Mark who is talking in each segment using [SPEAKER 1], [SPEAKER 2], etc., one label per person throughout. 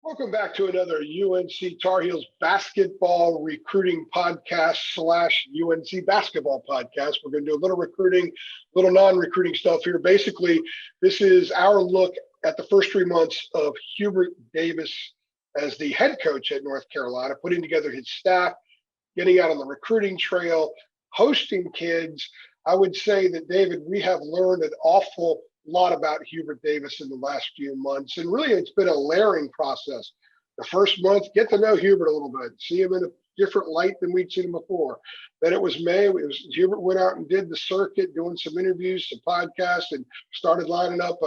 [SPEAKER 1] Welcome back to another UNC Tar Heels basketball recruiting podcast slash UNC basketball podcast. We're going to do a little recruiting, little non-recruiting stuff here. Basically, this is our look at the first 3 months of Hubert Davis as the head coach at North Carolina, putting together his staff, getting out on the recruiting trail, hosting kids. I would say that, David, we have learned an awful lot about Hubert Davis in the last few months. And really, it's been a layering process. The first month, get to know Hubert a little bit, see him in a different light than we'd seen him before. Then it was May. Hubert went out and did the circuit, doing some interviews, some podcasts, and started lining up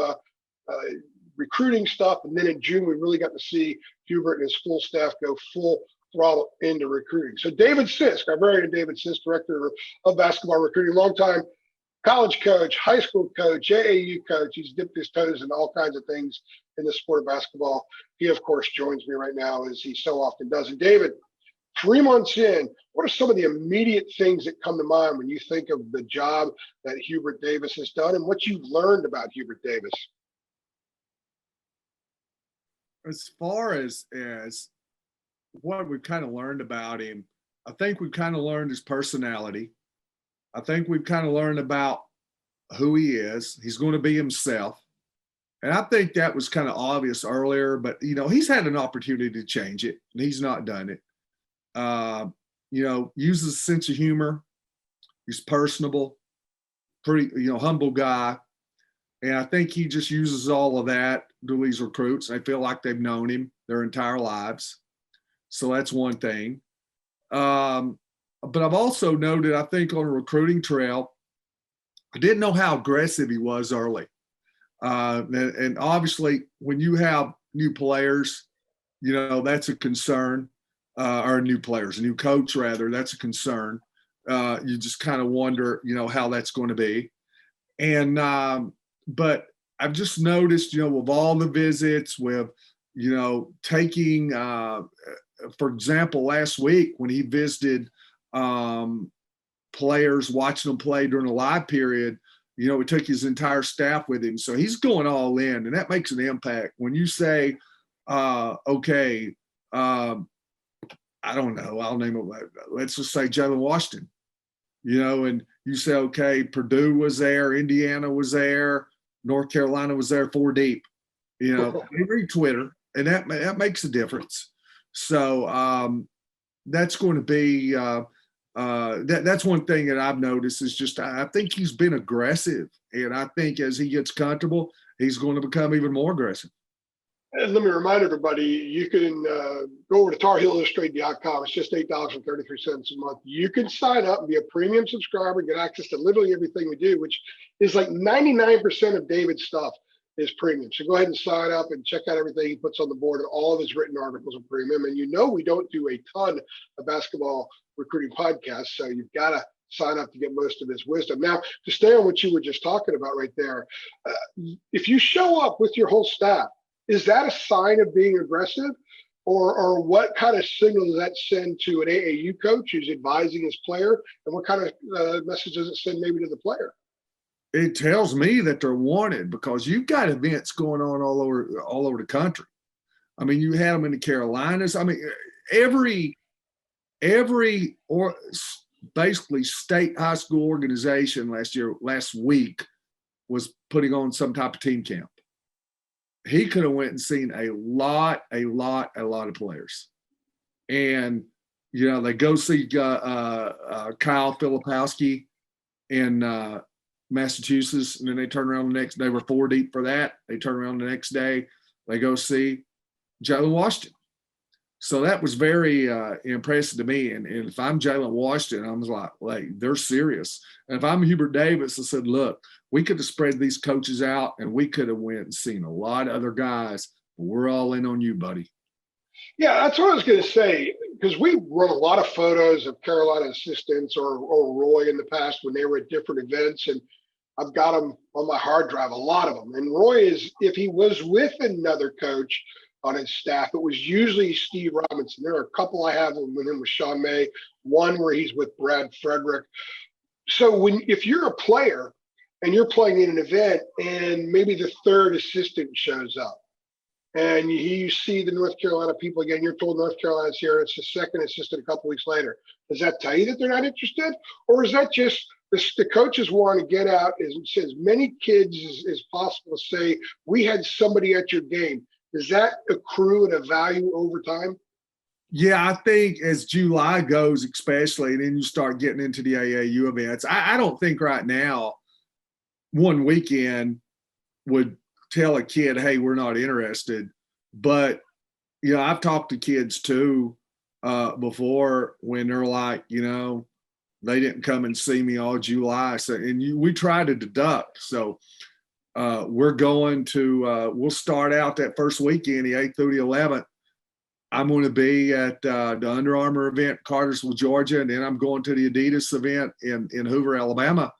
[SPEAKER 1] recruiting stuff. And then in June, we really got to see Hubert and his full staff go full throttle into recruiting. So David Sisk, our very own David Sisk, director of basketball recruiting, longtime college coach, high school coach, AAU coach. He's dipped his toes in all kinds of things in the sport of basketball. He, of course, joins me right now, as he so often does. And David, 3 months in, what are some of the immediate things that come to mind when you think of the job that Hubert Davis has done and what you've learned about Hubert Davis?
[SPEAKER 2] As far as what we've kind of learned about him, I think we've kind of learned his personality. I think we've kind of learned about who he is. He's going to be himself. And I think that was kind of obvious earlier, but, he's had an opportunity to change it, and he's not done it. Uses a sense of humor. He's personable, pretty, humble guy. And I think he just uses all of that to these recruits. I feel like they've known him their entire lives. So that's one thing. But I've also noted, I think, on a recruiting trail, I didn't know how aggressive he was early. And obviously, when you have new players, that's a concern, or new players, a new coach, rather, that's a concern. You just kind of wonder, how that's going to be. And but I've just noticed, with all the visits, with, taking, for example, last week when he visited players, watching them play during the live period, he took his entire staff with him. So he's going all in, and that makes an impact. When you say, okay, I don't know, I'll name it, let's just say Jalen Washington, and you say, okay, Purdue was there, Indiana was there, North Carolina was there 4 deep, they read Twitter, and that makes a difference. So that's going to be that's one thing that I've noticed is just I think he's been aggressive, and I think as he gets comfortable, he's going to become even more aggressive.
[SPEAKER 1] And let me remind everybody, you can go over to TarHeelIllustrated.com. It's just $8.33 a month. You can sign up and be a premium subscriber, get access to literally everything we do, which is like 99% of David's stuff is premium. So go ahead and sign up and check out everything he puts on the board, and all of his written articles are premium. And we don't do a ton of basketball recruiting podcasts, so you've got to sign up to get most of his wisdom. Now, to stay on what you were just talking about right there, if you show up with your whole staff, is that a sign of being aggressive? Or what kind of signal does that send to an AAU coach who's advising his player? And what kind of message does it send maybe to the player?
[SPEAKER 2] It tells me that they're wanted, because you've got events going on all over the country. I mean, you had them in the Carolinas. I mean, every or basically state high school organization last week was putting on some type of team camp. He could have went and seen a lot of players, and they go see Kyle Filipowski in Massachusetts, and then they turn around the next day. They were 4 deep for that. They turn around the next day, they go see Jalen Washington. So that was very impressive to me. And if I'm Jalen Washington, I was like, they're serious. And if I'm Hubert Davis, I said, look, we could have spread these coaches out, and we could have went and seen a lot of other guys. But we're all in on you, buddy.
[SPEAKER 1] Yeah, that's what I was going to say, because we run a lot of photos of Carolina assistants or Roy in the past when they were at different events, and I've got them on my hard drive, a lot of them. And Roy is, if he was with another coach on his staff, it was usually Steve Robinson. There are a couple I have with him with Sean May, one where he's with Brad Frederick. So if you're a player and you're playing in an event and maybe the third assistant shows up, and you see the North Carolina people again. You're told North Carolina's here. It's the second assistant a couple weeks later. Does that tell you that they're not interested, or is that just the coaches want to get out as many kids as possible to say we had somebody at your game? Does that accrue and a value over time?
[SPEAKER 2] Yeah, I think as July goes, especially, and then you start getting into the AAU events, I don't think right now one weekend would tell a kid, hey, we're not interested. But, you know, I've talked to kids too before when they're like, you know, they didn't come and see me all July. So, and we try to deduct. So we're going to, we'll start out that first weekend, the 8th through the 11th. I'm going to be at the Under Armour event, Cartersville, Georgia, and then I'm going to the Adidas event in Hoover, Alabama.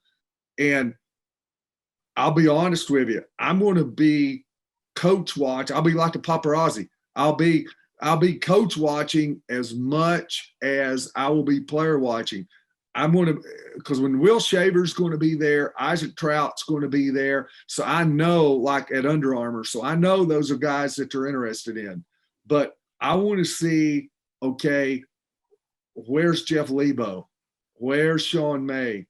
[SPEAKER 2] And I'll be honest with you, I'm going to be coach watch. I'll be like the paparazzi. I'll be coach watching as much as I will be player watching. I'm going to, because when Will Shaver's going to be there, Isaac Trout's going to be there. So I know, like at Under Armour, so I know those are guys that they're interested in. But I want to see, okay, where's Jeff Lebo? Where's Sean May?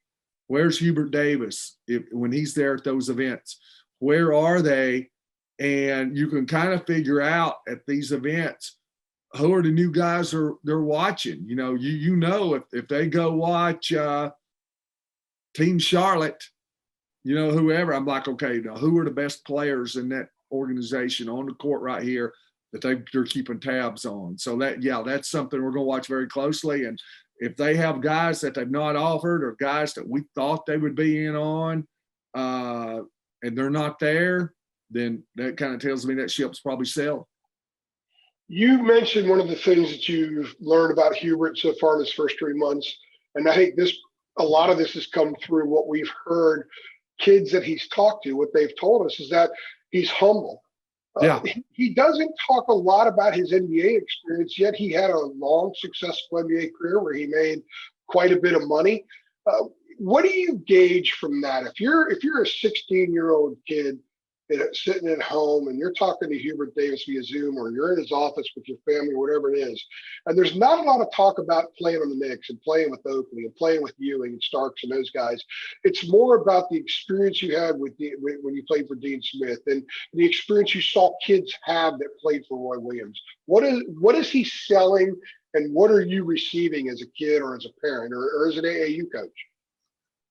[SPEAKER 2] Where's Hubert Davis when he's there at those events? Where are they? And you can kind of figure out at these events who are the new guys they're watching. You know, you know if they go watch Team Charlotte, you know, whoever, I'm like, okay, now who are the best players in that organization on the court right here that they're keeping tabs on. So that's something we're going to watch very closely. And if they have guys that they've not offered or guys that we thought they would be in on and they're not there, then that kind of tells me that ship's probably sailed.
[SPEAKER 1] You mentioned one of the things that you've learned about Hubert so far in his first 3 months. And I think a lot of this has come through what we've heard kids that he's talked to, what they've told us is that he's humble.
[SPEAKER 2] Yeah.
[SPEAKER 1] He doesn't talk a lot about his NBA experience, yet he had a long, successful NBA career where he made quite a bit of money. What do you gauge from that? If you're a 16-year-old kid sitting at home and you're talking to Hubert Davis via Zoom, or you're in his office with your family, or whatever it is, and there's not a lot of talk about playing on the Knicks and playing with Oakley and playing with Ewing and Starks and those guys. It's more about the experience you had when you played for Dean Smith and the experience you saw kids have that played for Roy Williams. What is he selling, and what are you receiving as a kid or as a parent or as an AAU coach?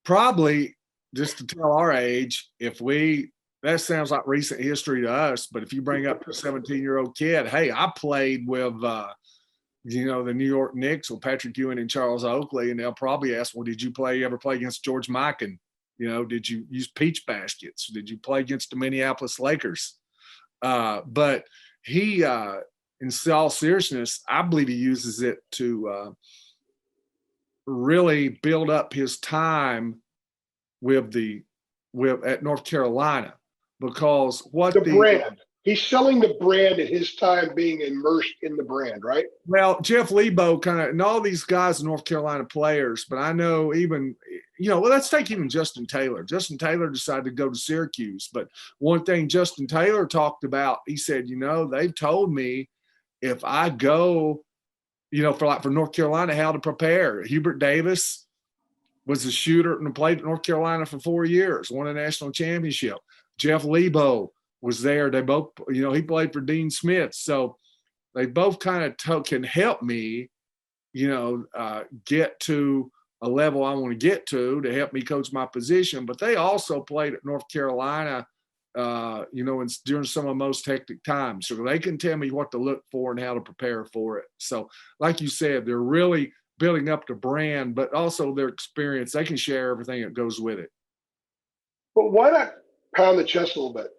[SPEAKER 2] Probably, just to tell our age, that sounds like recent history to us, but if you bring up a 17-year-old kid, hey, I played with, the New York Knicks with Patrick Ewing and Charles Oakley, and they'll probably ask, well, did you ever play against George Mikan? You know, did you use peach baskets? Did you play against the Minneapolis Lakers? But he, in all seriousness, I believe he uses it to really build up his time at North Carolina. Because the
[SPEAKER 1] brand, he's selling the brand at his time being immersed in the brand, right?
[SPEAKER 2] Well, Jeff Lebo and all these guys are North Carolina players, but I know even, let's take even Justin Taylor. Justin Taylor decided to go to Syracuse, but one thing Justin Taylor talked about, he said, they've told me if I go, for North Carolina, how to prepare. Hubert Davis was a shooter and played at North Carolina for 4 years, won a national championship. Jeff Lebo was there. They both, he played for Dean Smith. So they both kind of can help me, get to a level I want to get to help me coach my position. But they also played at North Carolina, during some of the most hectic times. So they can tell me what to look for and how to prepare for it. So like you said, they're really building up the brand, but also their experience. They can share everything that goes with it.
[SPEAKER 1] But why not pound the chest a little bit?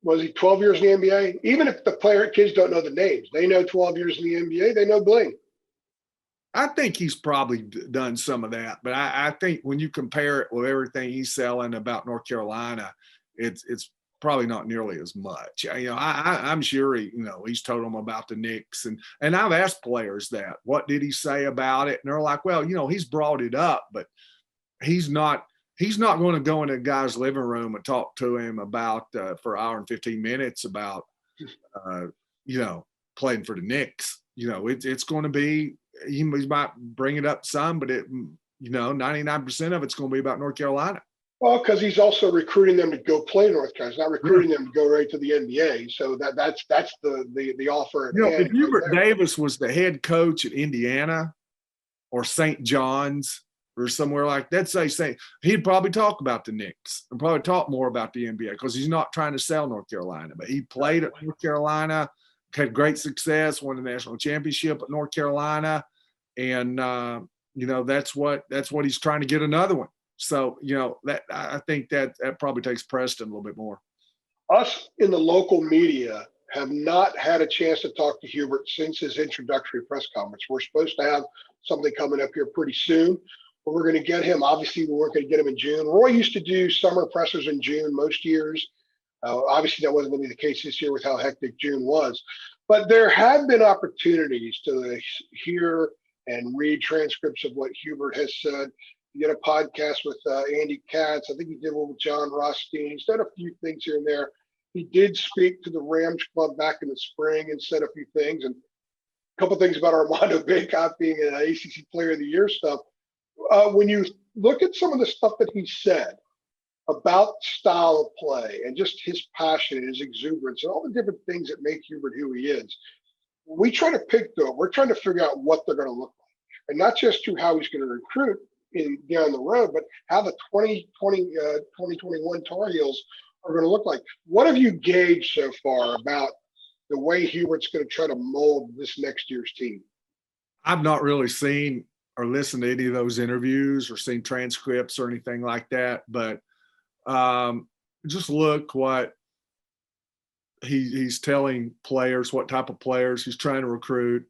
[SPEAKER 1] Was he 12 years in the NBA? Even if the kids don't know the names, they know 12 years in the NBA, they know bling.
[SPEAKER 2] I think he's probably done some of that, but I think when you compare it with everything he's selling about North Carolina, it's probably not nearly as much. I'm sure he's told them about the Knicks, and I've asked players that, what did he say about it? And they're like, well, he's brought it up, but he's not going to go in a guy's living room and talk to him about for an hour and 15 minutes about playing for the Knicks. It's going to be, he might bring it up some, but 99% of it's going to be about North Carolina.
[SPEAKER 1] Well, because he's also recruiting them to go play North Carolina. He's not recruiting them to go right to the NBA. So that's the offer.
[SPEAKER 2] If Hubert Davis was the head coach at Indiana or St. John's or somewhere like that, he'd probably talk about the Knicks and probably talk more about the NBA because he's not trying to sell North Carolina. But he played at North Carolina, had great success, won the national championship at North Carolina, and that's what he's trying to get another one. So, that I think that probably takes precedent a little bit more.
[SPEAKER 1] Us in the local media have not had a chance to talk to Hubert since his introductory press conference. We're supposed to have something coming up here pretty soon, but we're going to get him. Obviously, we weren't going to get him in June. Roy used to do summer pressers in June most years. Obviously, that wasn't going to be the case this year with how hectic June was. But there have been opportunities to hear and read transcripts of what Hubert has said. He did a podcast with Andy Katz. I think he did one with John Rothstein. He's done a few things here and there. He did speak to the Rams Club back in the spring and said a few things. And a couple of things about Armando Bacot being an ACC Player of the Year stuff. When you look at some of the stuff that he said about style of play and just his passion and his exuberance and all the different things that make Hubert who he is, we try to pick them. We're trying to figure out what they're going to look like. And not just through how he's going to recruit down the road, but how the 2021 Tar Heels are going to look like. What have you gauged so far about the way Hubert's going to try to mold this next year's team?
[SPEAKER 2] I've not really seen or listened to any of those interviews or seen transcripts or anything like that, but just look what he's telling players, what type of players he's trying to recruit,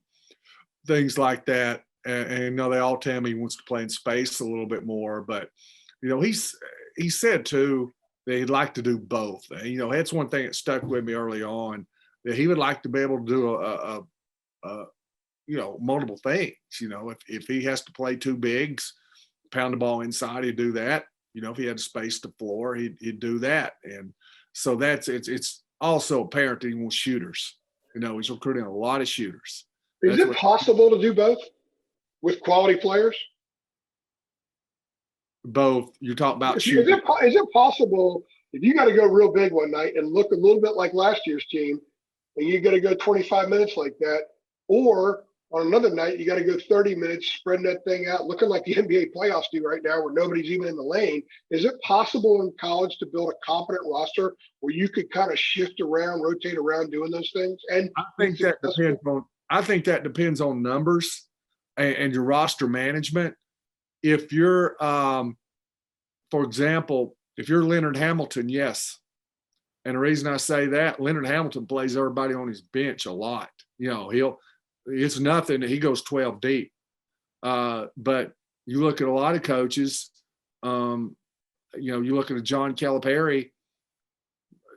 [SPEAKER 2] things like that. And they all tell me he wants to play in space a little bit more, but he said too that he'd like to do both. That's one thing that stuck with me early on, that he would like to be able to do multiple things. If he has to play two bigs, pound the ball inside, he'd do that. If he had to space the floor, he'd do that. And so it's also apparent that he wants shooters. He's recruiting a lot of shooters.
[SPEAKER 1] Is it possible to do both with quality players?
[SPEAKER 2] Both. You're talking about
[SPEAKER 1] shooting. Is it possible if you got to go real big one night and look a little bit like last year's team, and you got to go 25 minutes like that, or on another night you got to go 30 minutes, spreading that thing out, looking like the NBA playoffs do right now, where nobody's even in the lane? Is it possible in college to build a competent roster where you could kind of shift around, rotate around, doing those things? And
[SPEAKER 2] I think that depends on numbers and your roster management. If you're, for example, if you're Leonard Hamilton, yes. And the reason I say that, Leonard Hamilton plays everybody on his bench a lot. It's nothing. He goes 12 deep. But you look at a lot of coaches, you look at John Calipari,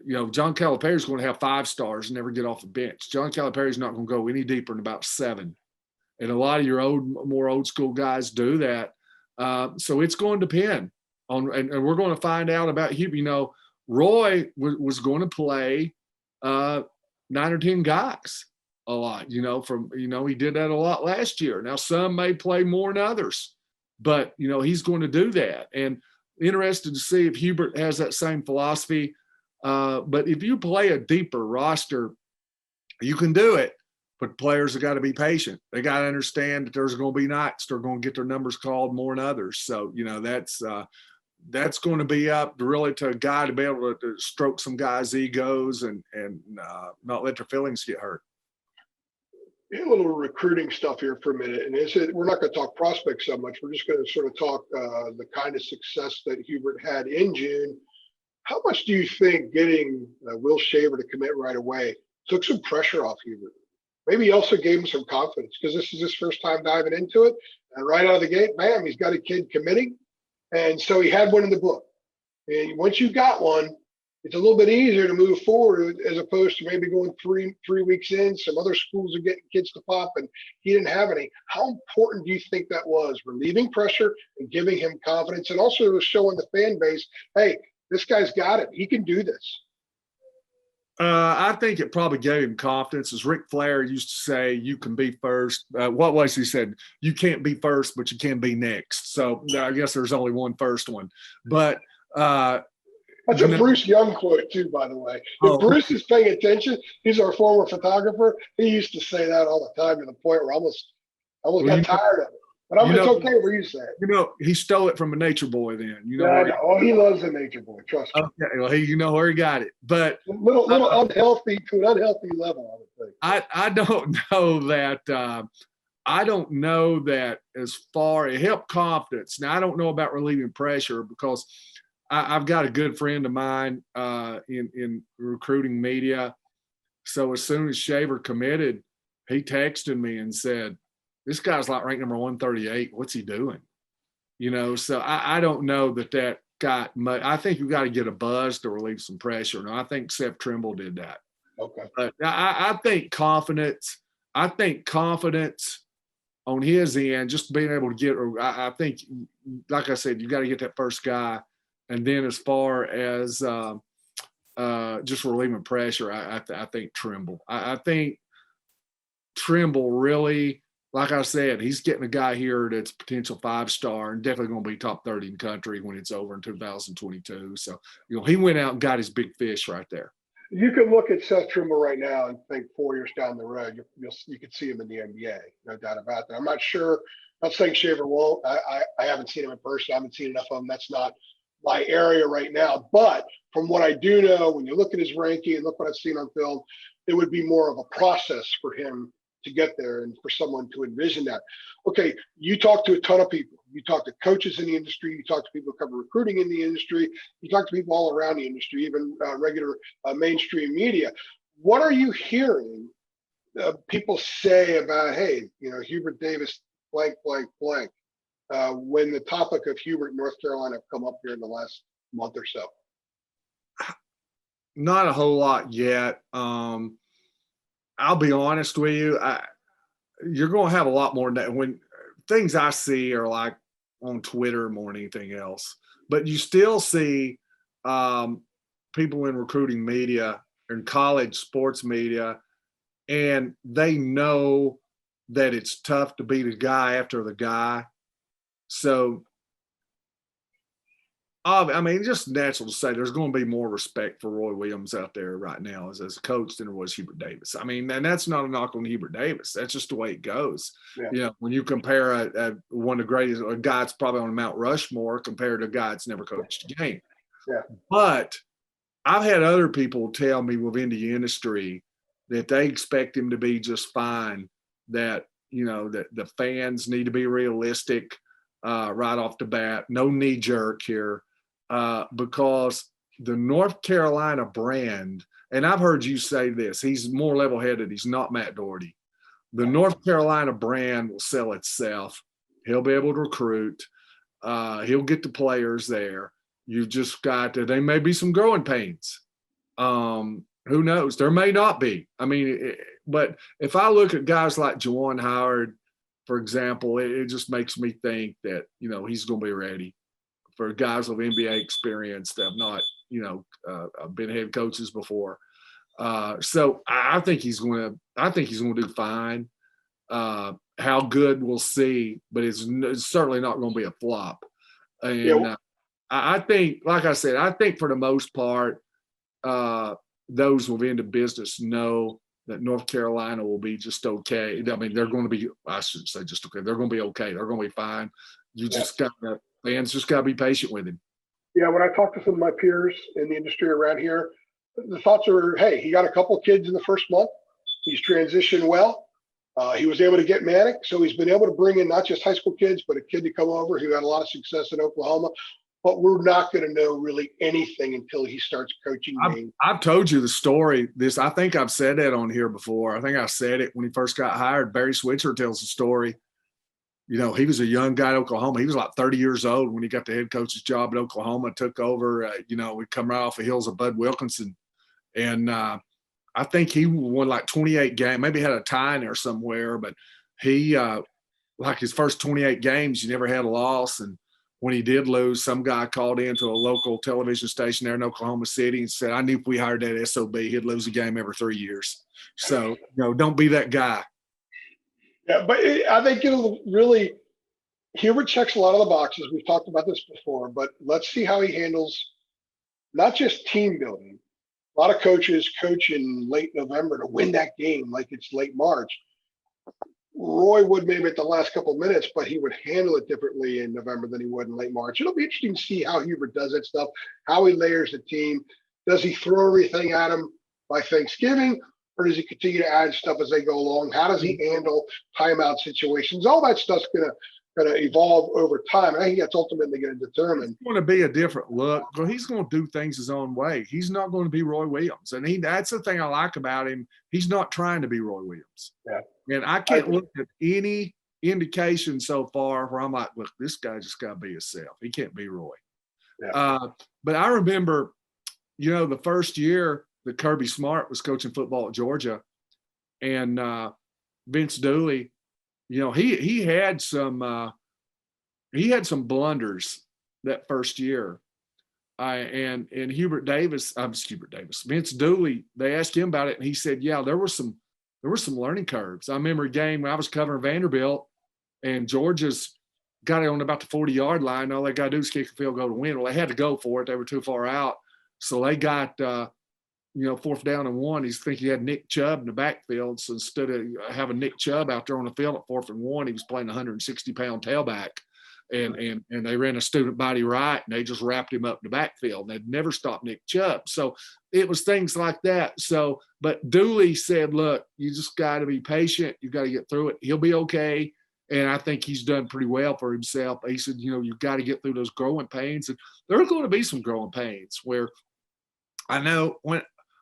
[SPEAKER 2] John Calipari is going to have 5 stars and never get off the bench. John Calipari is not going to go any deeper than about 7. And a lot of your more old school guys do that. So it's going to depend on, and we're going to find out about him. Roy was going to play 9 or 10 guys a lot, he did that a lot last year. Now some may play more than others, but he's going to do that. And interested to see if Hubert has that same philosophy. But if you play a deeper roster, you can do it. But players have got to be patient. They got to understand that there's going to be nights they're going to get their numbers called more than others. So, that's going to be up really to a guy to be able to stroke some guys' egos and not let their feelings get hurt.
[SPEAKER 1] A little recruiting stuff here for a minute. And we're not going to talk prospects so much. We're just going to sort of talk the kind of success that Hubert had in June. How much do you think getting Will Shaver to commit right away took some pressure off Hubert? Maybe he also gave him some confidence because this is his first time diving into it. And right out of the gate, bam, he's got a kid committing. And so he had one in the book. And once you got one, it's a little bit easier to move forward as opposed to maybe going three weeks in. Some other schools are getting kids to pop and he didn't have any. How important do you think that was? Relieving pressure and giving him confidence, and also showing the fan base, hey, this guy's got it. He can do this.
[SPEAKER 2] I think it probably gave him confidence. As Ric Flair used to say, you can be first. What was he said? You can't be first, but you can be next. So I guess there's only one first one. But
[SPEAKER 1] That's a Bruce Young quote too, by the way. If Bruce is paying attention, he's our former photographer. He used to say that all the time to the point where I almost got tired of it. But it's okay where you say it.
[SPEAKER 2] He stole it from a Nature Boy then.
[SPEAKER 1] He loves a Nature Boy, trust me.
[SPEAKER 2] Okay, well, you know where he got it. But
[SPEAKER 1] little unhealthy to an unhealthy level, I would think.
[SPEAKER 2] I don't know that I don't know that as far it helped confidence. Now I don't know about relieving pressure because I've got a good friend of mine in recruiting media. So as soon as Shaver committed, he texted me and said, this guy's like ranked number 138. What's he doing? So I don't know that got much. I think you got to get a buzz to relieve some pressure. And I think Seth Trimble did that.
[SPEAKER 1] Okay.
[SPEAKER 2] But I think confidence on his end, just being able to get, I think, like I said, you got to get that first guy. And then as far as just relieving pressure, I think Trimble. I think Trimble really, like I said, he's getting a guy here that's potential 5-star and definitely going to be top 30 in country when it's over in 2022. So, he went out and got his big fish right there.
[SPEAKER 1] You can look at Seth Trimble right now and think 4 years down the road, you could see him in the NBA, no doubt about that. I'm not sure. I'm not saying Shaver won't. I haven't seen him in person. I haven't seen enough of him. That's not my area right now. But from what I do know, when you look at his ranking and look what I've seen on film, it would be more of a process for him to get there and for someone to envision that. Okay, you talk to a ton of people. You talk to coaches in the industry. You talk to people who cover recruiting in the industry. You talk to people all around the industry, even regular mainstream media. What are you hearing people say about, hey, Hubert Davis, blank, blank, blank, when the topic of Hubert, North Carolina, have come up here in the last month or so?
[SPEAKER 2] Not a whole lot yet. I'll be honest with you. You're going to have a lot more when things I see are like on Twitter more than anything else. But you still see people in recruiting media and college sports media, and they know that it's tough to beat a guy after the guy. So, just natural to say there's going to be more respect for Roy Williams out there right now as a coach than there was Hubert Davis. And that's not a knock on Hubert Davis. That's just the way it goes. Yeah. When you compare one of the greatest, a guy that's probably on Mount Rushmore compared to a guy that's never coached a game.
[SPEAKER 1] Yeah.
[SPEAKER 2] But I've had other people tell me within the industry that they expect him to be just fine, that, that the fans need to be realistic right off the bat. No knee jerk here. Because the North Carolina brand, and I've heard you say this, he's more level-headed. He's not Matt Doherty. The North Carolina brand will sell itself. He'll be able to recruit. He'll get the players there. You've just got to, there may be some growing pains. Who knows? There may not be. But if I look at guys like Juwan Howard, for example, it just makes me think that, he's going to be ready. For guys with NBA experience that have not, been head coaches before. So I think he's going to do fine. How good, we'll see, but it's certainly not going to be a flop. And I think, like I said, I think for the most part, those within the business know that North Carolina will be just okay. They're going to be, I shouldn't say just okay. They're going to be okay. They're going to be fine. You just got to, fans just got to be patient with him.
[SPEAKER 1] Yeah, when I talk to some of my peers in the industry around here, the thoughts are, hey, he got a couple of kids in the first month. He's transitioned well. He was able to get Manic, so he's been able to bring in not just high school kids, but a kid to come over who had a lot of success in Oklahoma. But we're not going to know really anything until he starts coaching.
[SPEAKER 2] I've told you the story. I think I've said that on here before. I think I said it when he first got hired. Barry Switzer tells the story. He was a young guy at Oklahoma. He was like 30 years old when he got the head coach's job at Oklahoma, took over. We come right off the heels of Bud Wilkinson. And I think he won like 28 games, maybe had a tie in there somewhere, but he, like his first 28 games, he never had a loss. And when he did lose, some guy called into a local television station there in Oklahoma City and said, I knew if we hired that SOB, he'd lose a game every 3 years. So, don't be that guy.
[SPEAKER 1] Yeah, but I think it'll really, Hubert checks a lot of the boxes. We've talked about this before, but let's see how he handles not just team building. A lot of coaches coach in late November to win that game like it's late March. Roy would maybe at the last couple of minutes, but he would handle it differently in November than he would in late March. It'll be interesting to see how Hubert does that stuff, how he layers the team. Does he throw everything at him by Thanksgiving, or does he continue to add stuff as they go along? How does he handle timeout situations? All that stuff's gonna evolve over time. I think that's ultimately going to determine.
[SPEAKER 2] It's going to be a different look. Well, he's going to do things his own way. He's not going to be Roy Williams, and that's the thing I like about him. He's not trying to be Roy Williams.
[SPEAKER 1] Yeah.
[SPEAKER 2] And I can't look at any indication so far where I'm like, look, this guy just got to be himself. He can't be Roy.
[SPEAKER 1] Yeah.
[SPEAKER 2] But I remember, the first year that Kirby Smart was coaching football at Georgia, and Vince Dooley, he had some blunders that first year. And Hubert Davis, Vince Dooley, they asked him about it, and he said, yeah, there were some learning curves. I remember a game when I was covering Vanderbilt, and Georgia's got it on about the 40-yard line. All they got to do is kick a field goal to win. Well, they had to go for it. They were too far out. So they got, 4th down and 1. He's thinking he had Nick Chubb in the backfield. So instead of having Nick Chubb out there on the field at 4th and 1, he was playing a 160-pound tailback. And they ran a student body right, and they just wrapped him up in the backfield. They'd never stopped Nick Chubb. So it was things like that. So, but Dooley said, look, you just got to be patient. You got to get through it. He'll be okay. And I think he's done pretty well for himself. He said, you've got to get through those growing pains. And there are going to be some growing pains where I know when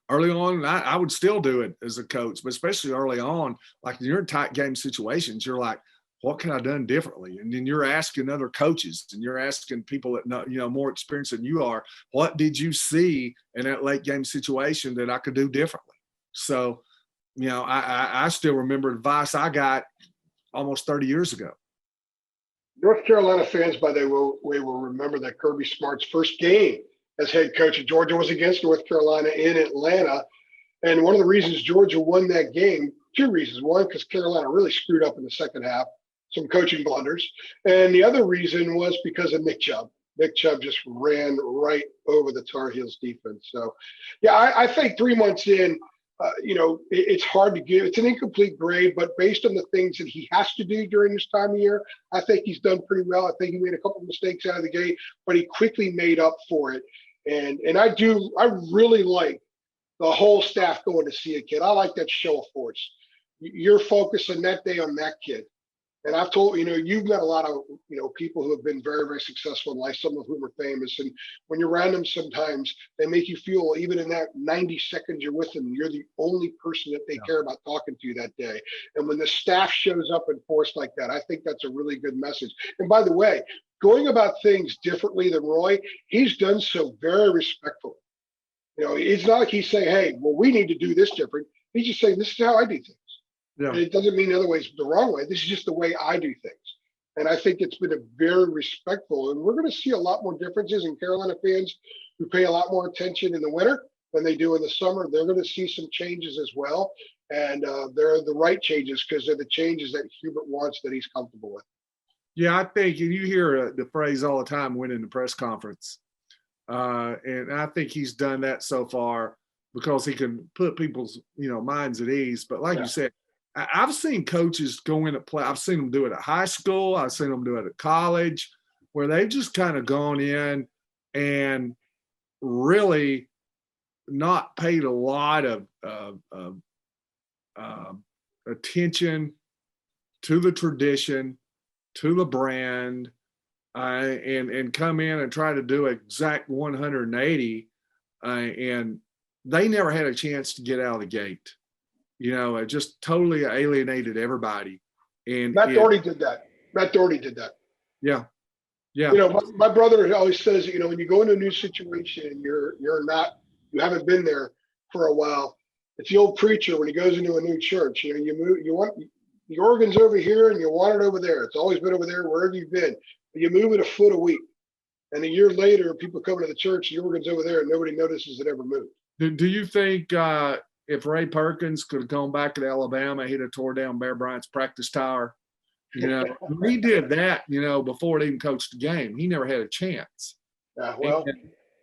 [SPEAKER 2] early on, I would still do it as a coach, but especially early on, like you're in tight game situations, you're like, what can I have done differently? And then you're asking other coaches, and you're asking people that know, more experience than you are, what did you see in that late game situation that I could do differently? So, I still remember advice I got almost 30 years ago.
[SPEAKER 1] North Carolina fans, by the way, will remember that Kirby Smart's first game as head coach of Georgia was against North Carolina in Atlanta. And one of the reasons Georgia won that game, 2 reasons. One, because Carolina really screwed up in the second half, some coaching blunders. And the other reason was because of Nick Chubb. Nick Chubb just ran right over the Tar Heels defense. So, yeah, I think 3 months in, it's hard to give. It's an incomplete grade, but based on the things that he has to do during this time of year, I think he's done pretty well. I think he made a couple of mistakes out of the gate, but he quickly made up for it. And I really like the whole staff going to see a kid. I like that show of force. You're focusing that day on that kid. And I've told, you've met a lot of, people who have been very, very successful in life, some of whom are famous. And when you're around them, sometimes they make you feel, even in that 90 seconds you're with them, you're the only person that they care about talking to that day. And when the staff shows up in force like that, I think that's a really good message. And by the way, going about things differently than Roy, he's done so very respectfully. It's not like he's saying, hey, well, we need to do this different. He's just saying, this is how I do things. Yeah. And it doesn't mean the other way is the wrong way. This is just the way I do things. And I think it's been a very respectful. And we're going to see a lot more differences in Carolina fans who pay a lot more attention in the winter than they do in the summer. They're going to see some changes as well. And they're the right changes because they're the changes that Hubert wants, that he's comfortable with.
[SPEAKER 2] Yeah, I think you hear the phrase all the time, winning the press conference. And I think he's done that so far because he can put people's, minds at ease. But like you said, I've seen coaches go in at play. I've seen them do it at high school. I've seen them do it at college, where they've just kind of gone in and really not paid a lot of attention to the tradition, to the brand, and come in and try to do exact 180, and they never had a chance to get out of the gate. It just totally alienated everybody. And
[SPEAKER 1] Matt Doherty did that.
[SPEAKER 2] Yeah.
[SPEAKER 1] My brother always says, when you go into a new situation and you haven't been there for a while, it's the old preacher when he goes into a new church. You want the organ's over here and you want it over there. It's always been over there wherever you've been. But you move it a foot a week. And a year later, people coming to the church, the organ's over there, and nobody notices it ever moved.
[SPEAKER 2] Do you think if Ray Perkins could have gone back to Alabama, he'd have tore down Bear Bryant's practice tower? He did that, before he even coached the game. He never had a chance.
[SPEAKER 1] Yeah, well,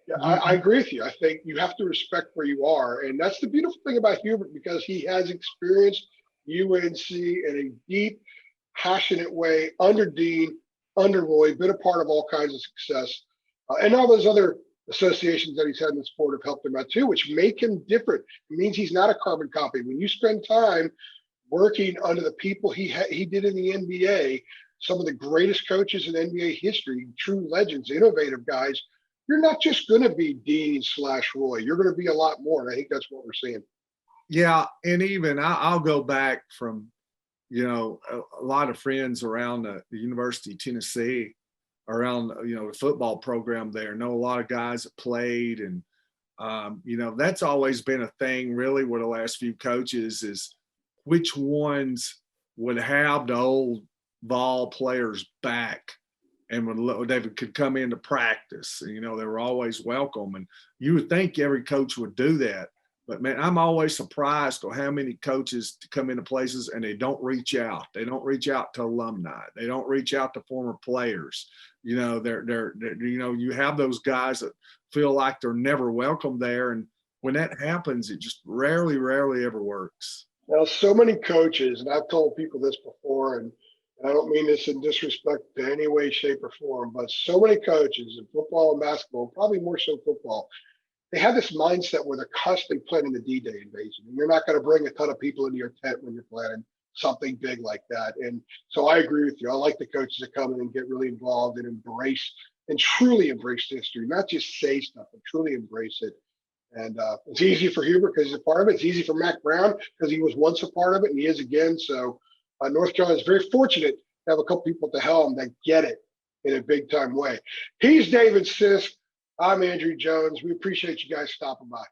[SPEAKER 1] yeah, I agree with you. I think you have to respect where you are. And that's the beautiful thing about Hubert, because he has experienced UNC in a deep, passionate way under Dean, under Roy, been a part of all kinds of success. And all those other associations that he's had in the sport have helped him out too, which make him different. It means he's not a carbon copy. When you spend time working under the people he did in the NBA, some of the greatest coaches in NBA history, true legends, innovative guys, you're not just going to be Dean / Roy. You're going to be a lot more. And I think that's what we're seeing.
[SPEAKER 2] Yeah. And even I'll go back from, a lot of friends around the University of Tennessee, around, the football program there. Know a lot of guys that played. And, that's always been a thing really with the last few coaches, is which ones would have the old ball players back and when they could come into practice. They were always welcome. And you would think every coach would do that. But, man, I'm always surprised at how many coaches come into places and they don't reach out. They don't reach out to alumni. They don't reach out to former players. You have those guys that feel like they're never welcome there. And when that happens, it just rarely ever works.
[SPEAKER 1] Now, so many coaches, and I've told people this before, and I don't mean this in disrespect to any way, shape, or form, but so many coaches in football and basketball, probably more so football, they have this mindset where they're constantly planning the D-Day invasion. And you're not going to bring a ton of people into your tent when you're planning something big like that. And so I agree with you. I like the coaches that come in and get really involved and embrace and truly embrace history, not just say stuff, but truly embrace it. And it's easy for Hubert because he's a part of it. It's easy for Mac Brown because he was once a part of it and he is again. So North Carolina is very fortunate to have a couple people at the helm that get it in a big time way. He's David Sisk. I'm Andrew Jones. We appreciate you guys stopping by.